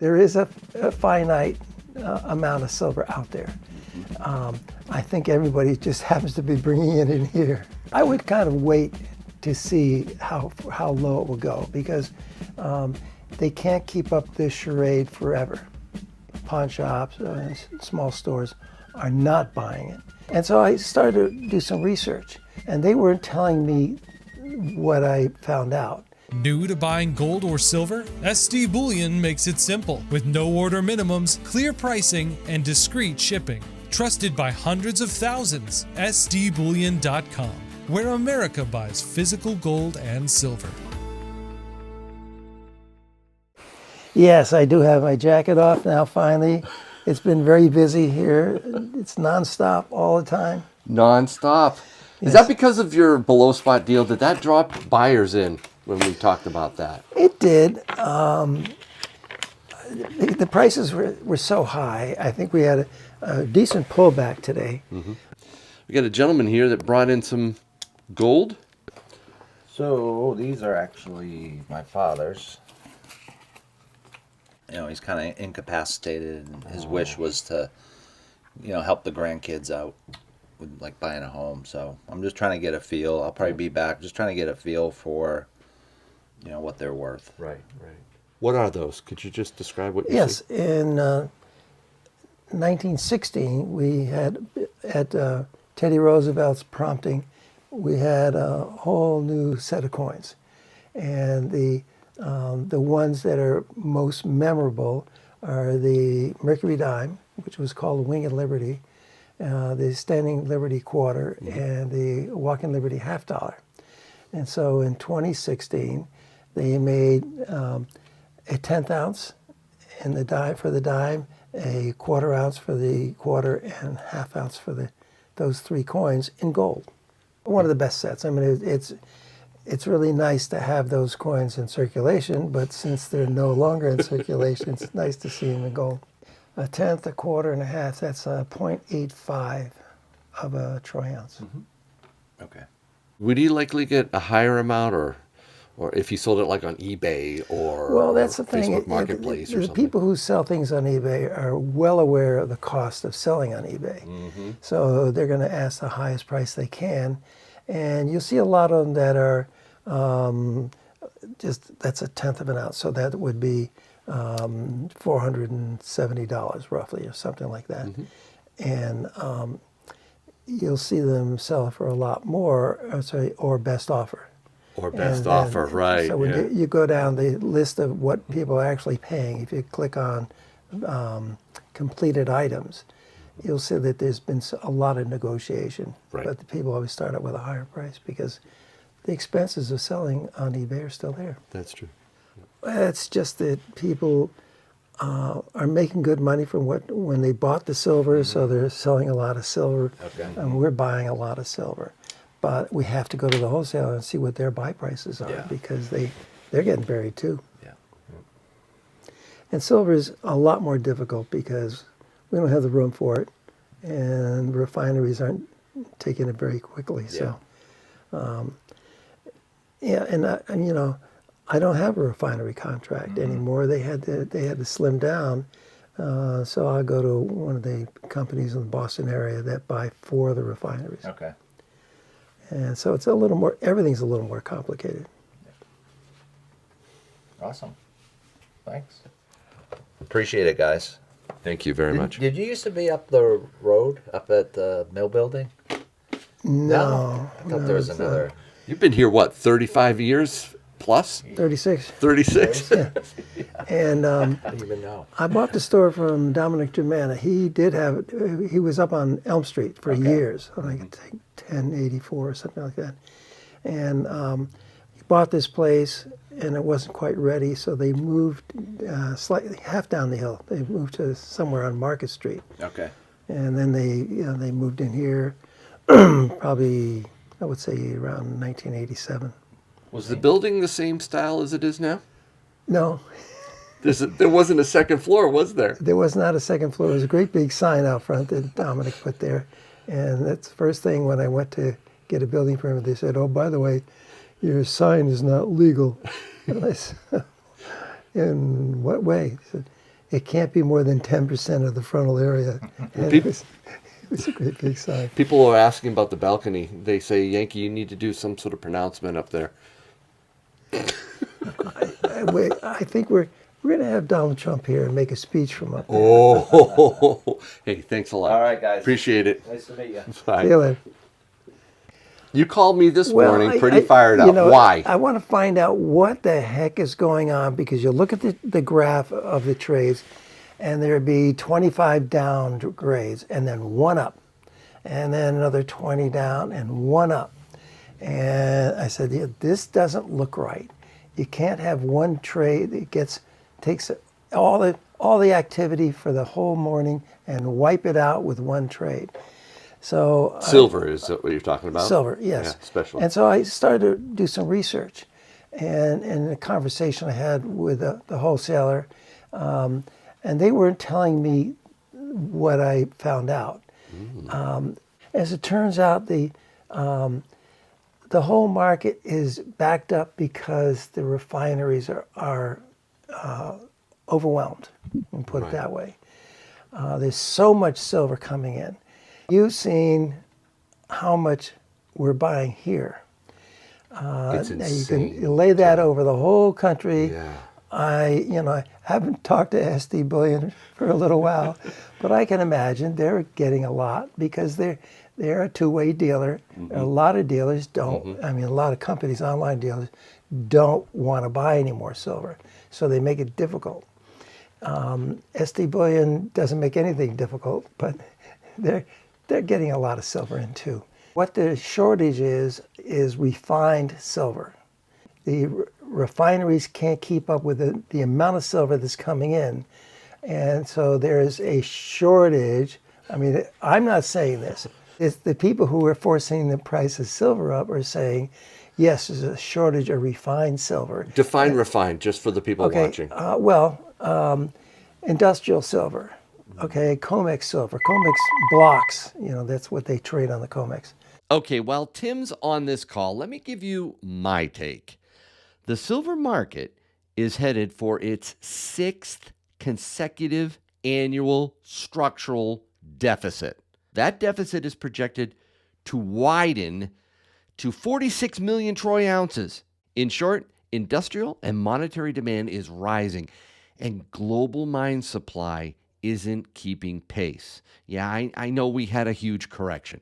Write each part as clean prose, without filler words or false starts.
There is a finite amount of silver out there. I think everybody just happens to be bringing it in here. I would kind of wait to see how low it will go, because they can't keep up this charade forever. Pawn shops, small stores are not buying it. And so I started to do some research, and they weren't telling me what I found out. New to buying gold or silver? SD Bullion makes it simple, with no order minimums, clear pricing, and discreet shipping. Trusted by hundreds of thousands, SDBullion.com, where America buys physical gold and silver. Yes, I do have my jacket off now, finally. It's been very busy here. It's nonstop all the time. Non-stop. Yes. Is that because of your below spot deal? Did that draw buyers in when we talked about that? It did. The prices were so high. I think we had a decent pullback today. Mm-hmm. We got a gentleman here that brought in some gold. So these are actually my father's. You know, he's kind of incapacitated, and his wish was to, help the grandkids out with like buying a home. So I'm just trying to get a feel. I'll probably be back, just trying to get a feel for, what they're worth. Right. What are those? Could you just describe what you Yes, see? in 1916, we had, at Teddy Roosevelt's prompting, we had a whole new set of coins. And the ones that are most memorable are the Mercury dime, which was called Winged Liberty, the Standing Liberty quarter, and the Walking Liberty half dollar. And so in 2016, they made a 1/10 ounce in the dime for the dime, a 1/4 ounce for the quarter, and 1/2 ounce for those three coins in gold. One of the best sets. I mean, it's really nice to have those coins in circulation, but since they're no longer in circulation, it's nice to see them in gold. 1/10, 1/4, and 1/2, that's 0.85 of a troy ounce. Mm-hmm. Okay. Would he likely get a higher amount, or if he sold it like on eBay or Well, that's the thing. Facebook Marketplace or The something? people who sell things on eBay are well aware of the cost of selling on eBay. Mm-hmm. So they're going to ask the highest price they can. And you'll see a lot of them that are that's 1/10 of an ounce. So that would be $470 roughly, or something like that. Mm-hmm. And you'll see them sell it for a lot more, or best offer. Or best And offer, then- right. So when yeah. you go down the list of what people are actually paying, if you click on completed items, you'll see that there's been a lot of negotiation. Right. But the people always start out with a higher price because the expenses of selling on eBay are still there. That's true. It's just that people are making good money from when they bought the silver, so they're selling a lot of silver, Okay. and we're buying a lot of silver. But we have to go to the wholesaler and see what their buy prices are, Yeah. because they're getting buried too. Yeah. And silver is a lot more difficult because we don't have the room for it, and refineries aren't taking it very quickly. So, I don't have a refinery contract anymore. They had to slim down. So I'll go to one of the companies in the Boston area that buy for the refineries. Okay. And so it's everything's a little more complicated. Awesome. Thanks. Appreciate it, guys. Thank you very much. Did you used to be up the road, up at the mill building? No. I thought there was another. You've been here, what, 35 years plus? 36. 36? Yeah. And I didn't even know. I bought the store from Dominic Germana. He was up on Elm Street for years, I think 1084 or something like that. And he bought this place, and it wasn't quite ready, so they moved slightly half down the hill. They moved to somewhere on Market Street. Okay. And then they moved in here, probably, I would say, around 1987. Was the building the same style as it is now? No, There wasn't a second floor, was there? there was not a second floor. There was a great big sign out front that Dominic put there. And that's the first thing when I went to get a building permit, they said, "Oh, by the way, your sign is not legal." And I said, "In what way?" He said, it can't be more than 10% of the frontal area. And it was a great big sign. People are asking about the balcony. They say, Yankee, you need to do some sort of pronouncement up there. I think we're going to have Donald Trump here and make a speech from up there. Oh, hey, thanks a lot. All right, guys. Appreciate it. Nice to meet you. Bye. See you later. You called me this morning pretty I- fired up. you know, Why? I want to find out what the heck is going on, because you look at the graph of the trades, and there'd be 25 down grades, and then one up, and then another 20 down, and one up. And I said, yeah, this doesn't look right. You can't have one trade that takes all the activity for the whole morning and wipe it out with one trade. So Silver is that what you're talking about? silver, yes. Yeah, special. And so I started to do some research, and in a conversation I had with the wholesaler, and they weren't telling me what I found out. As it turns out, the whole market is backed up because the refineries are overwhelmed, and put it that way. There's so much silver coming in. You've seen how much we're buying here. It's Now insane. you lay that over the whole country. Yeah. I haven't talked to SD Bullion for a little while, but I can imagine they're getting a lot because they're a two-way dealer. A lot of dealers don't. I mean, a lot of companies, online dealers, don't want to buy any more silver, so they make it difficult. SD Bullion doesn't make anything difficult, but they're getting a lot of silver in too. What the shortage is refined silver. The refineries can't keep up with the amount of silver that's coming in. And so there is a shortage. I mean, I'm not saying this. It's the people who are forcing the price of silver up are saying, yes, there's a shortage of refined silver. Define refined, just for the people watching. Industrial silver. Okay, COMEX silver, COMEX blocks, that's what they trade on the COMEX. Okay, while Tim's on this call, let me give you my take. The silver market is headed for its 6th consecutive annual structural deficit. That deficit is projected to widen to 46 million troy ounces. In short, industrial and monetary demand is rising, and global mine supply isn't keeping pace. Yeah, I know we had a huge correction,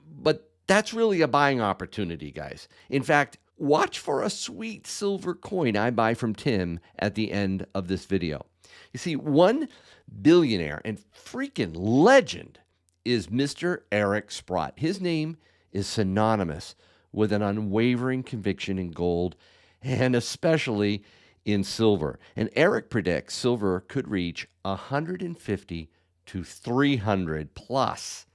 but that's really a buying opportunity, guys. In fact, watch for a sweet silver coin I buy from Tim at the end of this video. You see, one billionaire and freaking legend is Mr. Eric Sprott. His name is synonymous with an unwavering conviction in gold, and especially in silver. And Eric predicts silver could reach $150 to $300 plus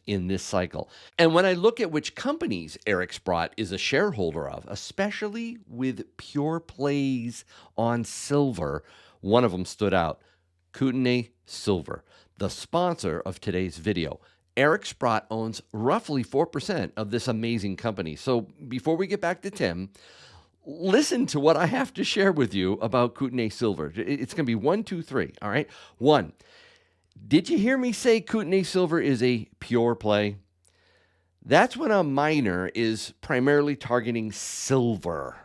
in this cycle. And when I look at which companies Eric Sprott is a shareholder of, especially with pure plays on silver, one of them stood out, Kootenay Silver, the sponsor of today's video. Eric Sprott owns roughly 4% of this amazing company. So before we get back to Tim, listen to what I have to share with you about Kootenay Silver. It's going to be 1, 2, 3. All right. 1, did you hear me say Kootenay Silver is a pure play? That's when a miner is primarily targeting silver.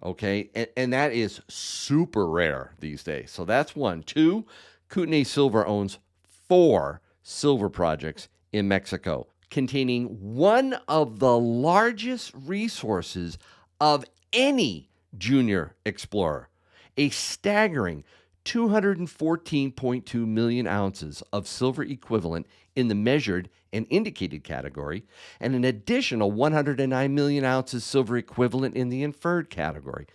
Okay. And that is super rare these days. So that's 1. 2, Kootenay Silver owns 4 silver projects in Mexico, containing one of the largest resources of any junior explorer, a staggering 214.2 million ounces of silver equivalent in the measured and indicated category, and an additional 109 million ounces silver equivalent in the inferred category.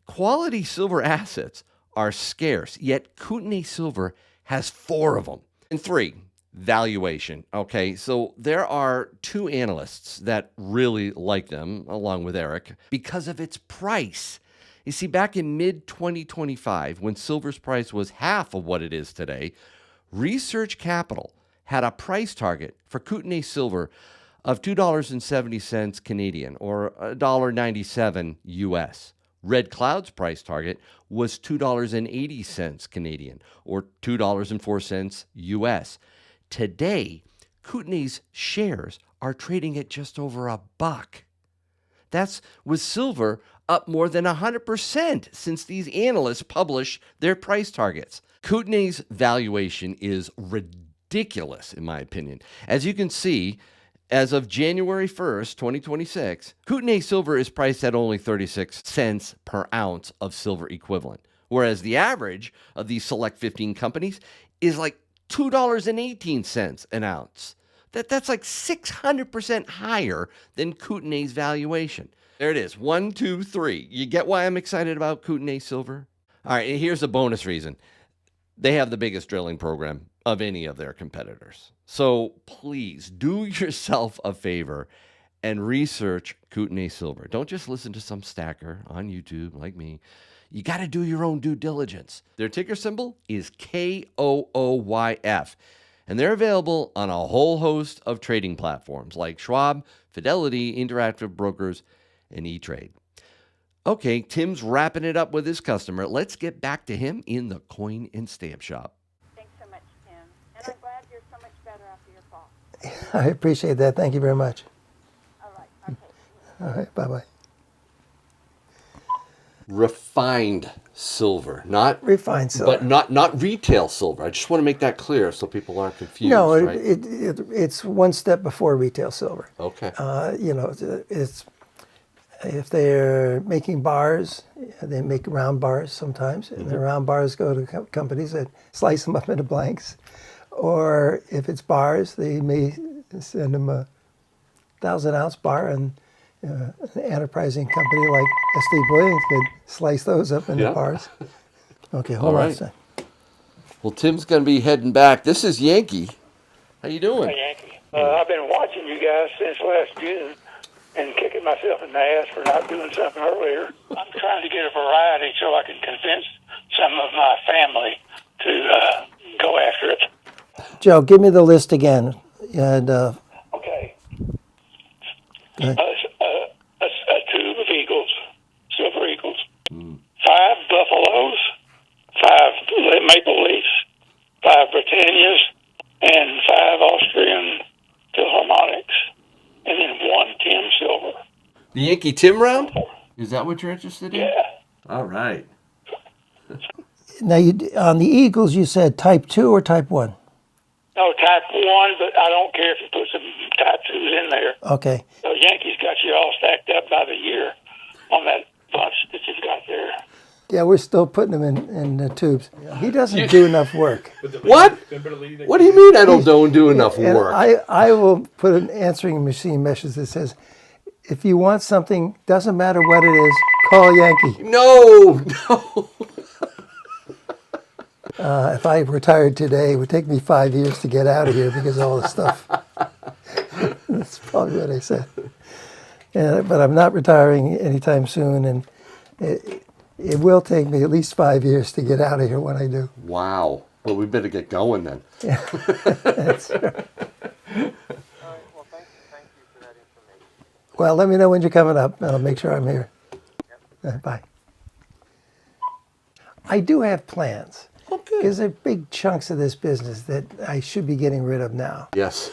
Quality silver assets are scarce, yet Kootenay Silver has 4 of them. And 3, valuation. Okay, so there are 2 analysts that really like them, along with Eric, because of its price. You see, back in mid-2025, when silver's price was half of what it is today, Research Capital had a price target for Kootenay Silver of $2.70 Canadian, or $1.97 US. Red Cloud's price target was $2.80 Canadian, or $2.04 US. Today, Kootenay's shares are trading at just over $1. That's with silver up more than 100% since these analysts published their price targets. Kootenay's valuation is ridiculous, in my opinion. As you can see, as of January 1st, 2026, Kootenay silver is priced at only 36 cents per ounce of silver equivalent, whereas the average of these select 15 companies is like $2.18 an ounce. That's like 600% higher than Kootenay's valuation. There it is. 1, 2, 3. You get why I'm excited about Kootenay silver? All right, and here's a bonus reason. They have the biggest drilling program of any of their competitors. So please do yourself a favor and research Kootenay silver. Don't just listen to some stacker on YouTube like me. You got to do your own due diligence. Their ticker symbol is KOOYF. And they're available on a whole host of trading platforms like Schwab, Fidelity, Interactive Brokers, and E-Trade. Okay, Tim's wrapping it up with his customer. Let's get back to him in the coin and stamp shop. Thanks so much, Tim. And I'm glad you're so much better after your fall. I appreciate that. Thank you very much. All right. Okay. All right. Bye-bye. Refined silver, not Refined silver. but not retail silver. I just want to make that clear so people aren't confused. No, right? it's one step before retail silver. Okay. It's if they're making bars, they make round bars sometimes, and the round bars go to companies that slice them up into blanks. Or if it's bars, they may send them a 1,000-ounce bar, and an enterprising company like SD Bullion could slice those up into Yeah. bars. Okay, hold All on a right. second. Well, Tim's going to be heading back. This is Yankee. How you doing? Hey, Yankee. I've been watching you guys since last June and kicking myself in the ass for not doing something earlier. I'm trying to get a variety so I can convince some of my family to go after it. Joe, give me the list again. And Okay. Go ahead. A tube of eagles, silver eagles, 5 buffaloes, 5 maple leafs, 5 Britannias, and 5 Austrian Philharmonics, and then 1 Tim Silver. The Yankee Tim round? Is that what you're interested in? Yeah. All right. now, on the Eagles, you said type 2 or type 1? No, type 1, but I don't care if you put some type 2s in there. Okay. So Yankees got you all stacked up by the year on that bunch that you've got there. Yeah, we're still putting them in the tubes. He doesn't do enough work. What? What do you mean I don't do enough And work? I will put an answering machine message that says, if you want something, doesn't matter what it is, call Yankee. No. If I retired today, it would take me 5 years to get out of here because of all the stuff. That's probably what I said. But I'm not retiring anytime soon, and it will take me at least 5 years to get out of here when I do. Wow. Well, we better get going then. That's right. Well, let me know when you're coming up, and I'll make sure I'm here. Bye. I do have plans. Okay. Because there are big chunks of this business that I should be getting rid of now. Yes.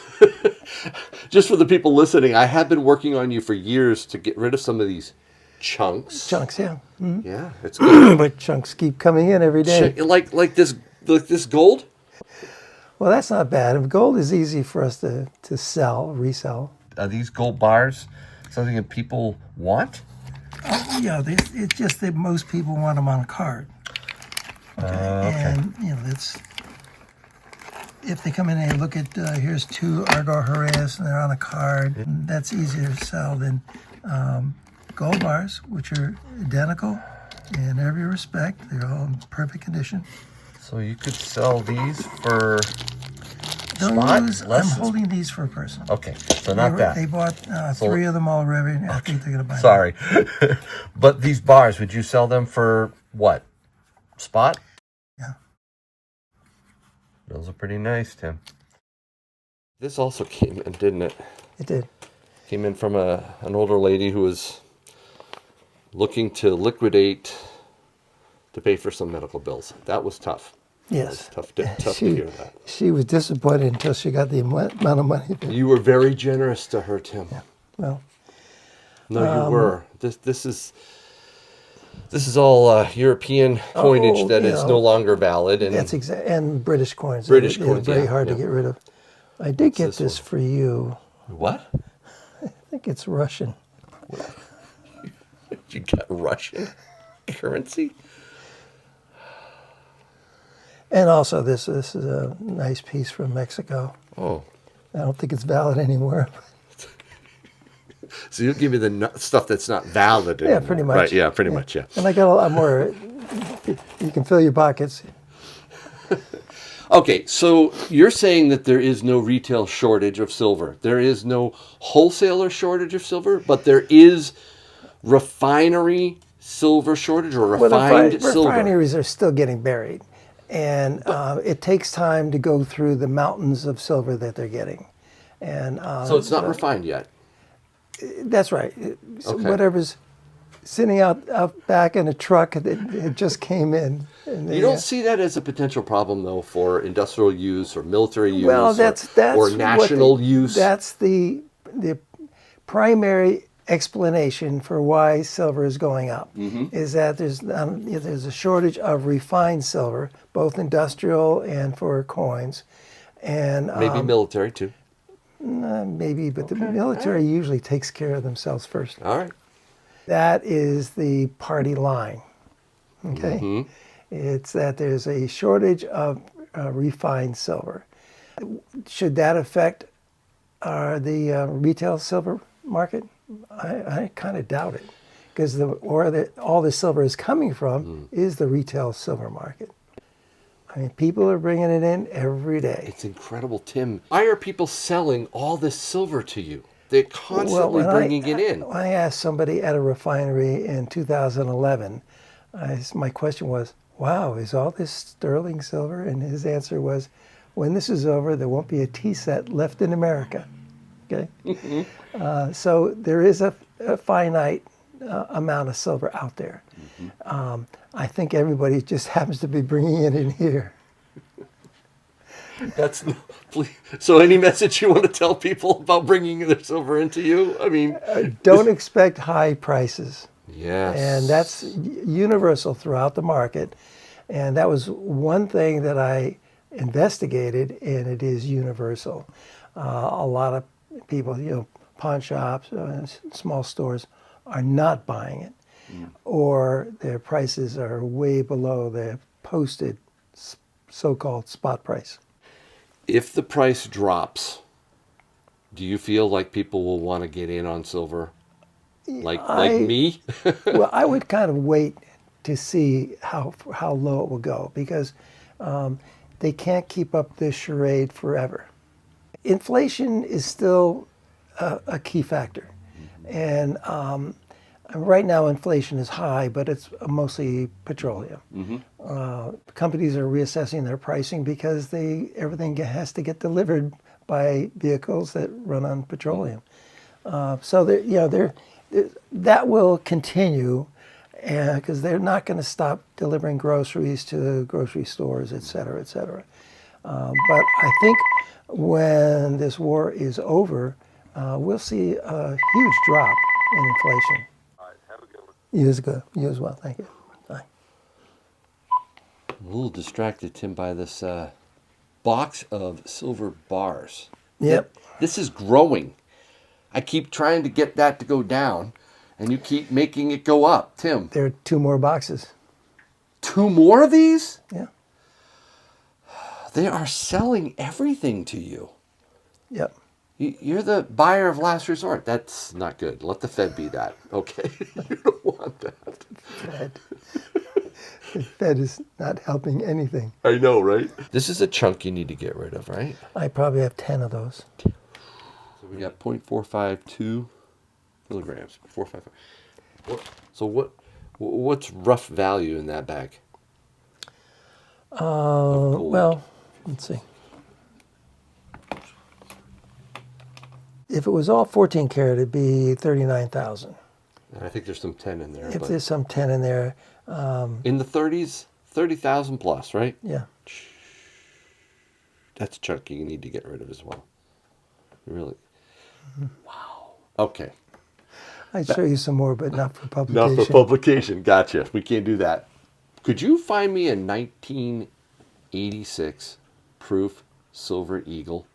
Just for the people listening, I have been working on you for years to get rid of some of these chunks. Chunks, yeah. Mhm. Yeah, it's good. But chunks keep coming in every day. like this gold? Well, that's not bad. If gold is easy for us to sell, resell. Are these gold bars something that people want? Oh, yeah, it's just that most people want them on a card. Okay. And, it's if they come in and look at, here's 2 Argo Harass and they're on a card, that's easier to sell than gold bars, which are identical in every respect. They're all in perfect condition. So you could sell these for Don't spot? use, Less I'm than- holding these for a person. Okay, so not that. They bought 3 of them already, and I think they're going to buy them. Sorry. But these bars, would you sell them for what? Spot? Yeah. Those are pretty nice, Tim. This also came in, didn't it? It did. Came in from an older lady who was looking to liquidate to pay for some medical bills. That was tough. Yes. Tough to hear that. She was disappointed until she got the amount of money. You were very generous to her, Tim. Well, No, you were. This is all European coinage that is no longer valid, and that's exact. And British coins. British They're coins, very yeah, hard yeah. to get rid of. I did get this this one? for you. what? I think it's Russian. You got Russian currency? And also, this is a nice piece from Mexico. Oh, I don't think it's valid anymore. so you'll give me the stuff that's not valid Yeah, anymore. pretty much. Right? Yeah, pretty much. Yeah. And I got a lot more. You can fill your pockets. Okay, so you're saying that there is no retail shortage of silver. There is no wholesaler shortage of silver, but there is refinery silver shortage or refined silver. Refineries are still getting buried. And it takes time to go through the mountains of silver that they're getting. And So it's not refined yet. that's right. Okay. Whatever's sitting out back in a truck, it just came in. And You don't see that as a potential problem, though, for industrial use or military use well, that's or what national use. That's the primary explanation for why silver is going up. Mm-hmm. Is that there's a shortage of refined silver, both industrial and for coins, and Maybe military, too. maybe, but the military usually takes care of themselves first. All right. That is the party line. Okay, Mm-hmm. it's that there's a shortage of refined silver. Should that affect the retail silver market? I kind of doubt it, because all the silver is coming from is the retail silver market. I mean, people are bringing it in every day. It's incredible, Tim. Why are people selling all this silver to you? They're constantly when bringing it in. I asked somebody at a refinery in 2011, my question was, wow, is all this sterling silver? And his answer was, when this is over, there won't be a tea set left in America. Okay? So there is a finite amount of silver out there. I think everybody just happens to be bringing it in here. So any message you want to tell people about bringing their silver into you? I mean, Don't expect high prices. yes. And that's universal throughout the market. And that was one thing that I investigated, and it is universal. A lot of people, pawn shops, small stores, are not buying it, or their prices are way below the posted so-called spot price. If the price drops, do you feel like people will want to get in on silver? Like me? Well, I would kind of wait to see how low it will go, because they can't keep up this charade forever. Inflation is still a key factor, and right now inflation is high, but it's mostly petroleum. Companies are reassessing their pricing because everything has to get delivered by vehicles that run on petroleum. So that will continue, because they're not going to stop delivering groceries to the grocery stores, et cetera, et cetera. But I think when this war is over, we'll see a huge drop in inflation. All right, have a good one. You as well. Thank you. Bye. I'm a little distracted, Tim, by this box of silver bars. Yep. This is growing. I keep trying to get that to go down, and you keep making it go up. Tim, There are 2 more boxes. 2 more of these? Yeah. They are selling everything to you. Yep. You're the buyer of last resort. That's not good. Let the Fed be that. Okay? You don't want that. Fed. The Fed is not helping anything. I know, right? This is a chunk you need to get rid of, right? I probably have 10 of those. So we got 0.452 milligrams. 455. So what's rough value in that bag? Well, let's see. If it was all 14 karat, it'd be 39,000. I think there's some 10 in there. If but there's some 10 in there, in the 30s, 30,000 plus, right? yeah. That's a chunk you need to get rid of as well. Really? Wow. Okay. I'd show you some more, but not for publication. Not for publication. Gotcha. We can't do that. Could you find me a 1986 proof Silver Eagle?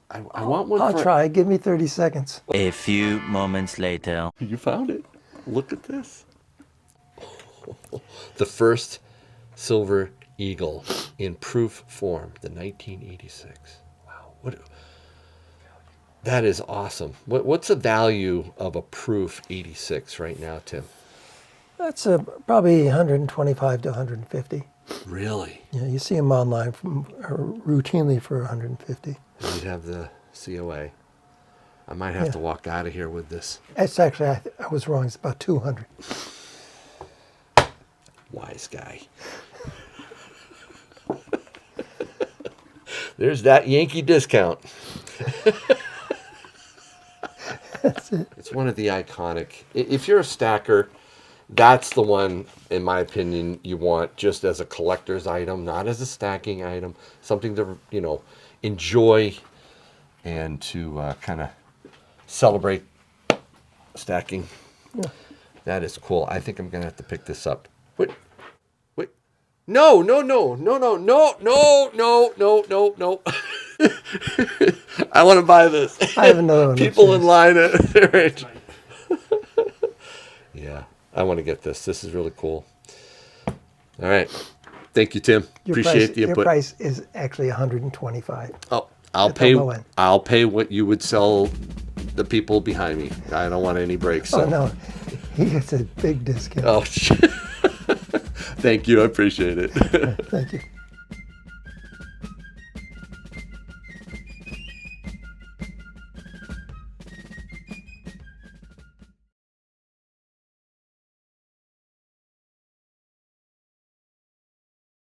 I want one. I'll try. Give me 30 seconds. A few moments later. You found it. Look at this. The first Silver Eagle in proof form, the 1986. Wow. That is awesome. What's the value of a proof 86 right now, Tim? That's probably 125 to 150. Really? Yeah, you see them online routinely for 150. You'd have the COA. I might have to walk out of here with this. It's actually, I was wrong. It's about 200. Wise guy. There's that Yankee discount. That's it. It's one of the iconic. If you're a stacker, that's the one, in my opinion, you want just as a collector's item, not as a stacking item. Something to, enjoy and to kind of celebrate stacking. Yeah. That is cool. I think I'm going to have to pick this up. Wait. No. I want to buy this. I have another one. People in line at Yeah, I want to get this. This is really cool. All right. Thank you, Tim. Appreciate the input. Your price is actually 125. Oh, I'll At the pay. low end. I'll pay what you would sell the people behind me. I don't want any breaks. So. Oh, no. He gets a big discount. Oh, shit. Thank you. I appreciate it. Thank you.